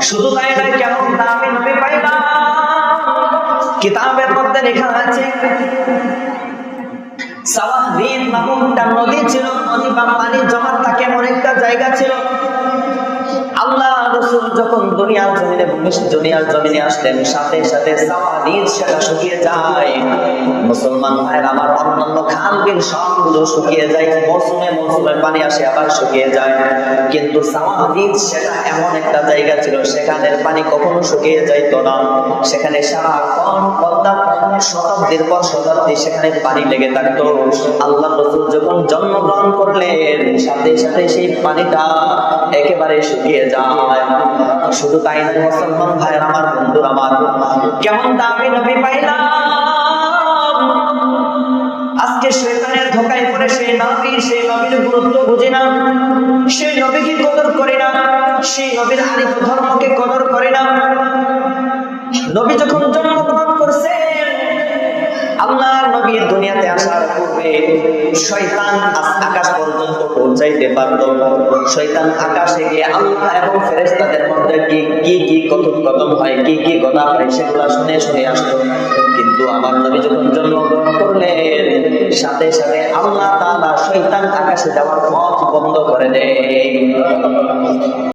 শুধু তাই নয়, কেমন দামি নবী পাইলাম। কিতাবের মধ্যে লেখা আছে সাওয়াহিদ নামক একটা নদী ছিল, নদী বা পানি জমা থাকে এমন একটা জায়গা ছিল। আল্লাহ রাসূল যখন দুনিয়ার জমিনে আসলেন, সাথে সাথে সাওয়াহিদ সেটা শুকিয়ে যায়। মুসলমান ভাইরা আমার, অন্যান্য খাল বিল সবগুলো শুকিয়ে যায়, মৌসুমে পানি আসে আবার শুকিয়ে যায়, কিন্তু সাওয়াহিদ সেটা এমন একটা জায়গা ছিল সেখানের পানি কখনো শুকিয়ে যাইতো না। সেখানে সারাক্ষণ শতাব্দীর পর শতাব্দী সেখানে পানি লেগে থাকতো। আল্লাহ রাসূল যখন জন্মগ্রহণ করলেন, সাথে সাথে সেই পানিটা একেবারে শুকিয়ে যায়। শুধু তাই না মুসলমান ভাইয়ের আমার, বন্ধুরা আমার, কেমন দামি নবী পাইলাম। আজকে শয়তানের ধোঁকায় পড়ে সেই নবীর গুরুত্ব বুঝি না, সেই নবীকে কদর করি না, সেই নবীর আনিত ধর্মকে কদর করি না। নবী যখন জন্মগ্রহণ করছেন, আল্লাহর নবী দুনিয়াতে আসার পূর্বে শয়তান আকাশ পর্যন্ত পৌঁছাইতে পারত। শয়তান আকাশে গিয়ে আল্লাহ এবং ফেরেশতাদের মধ্যে কি কথোপকথন হয়, কি কথা হয়, সেগুলো শুনে শুনে আসতো। কিন্তু আমার নবী যখন জন্মগ্রহণ করলেন, সাথে সাথে আল্লাহ তাআলা শয়তান আকাশে যাওয়ার পথ বন্ধ করে দেয়।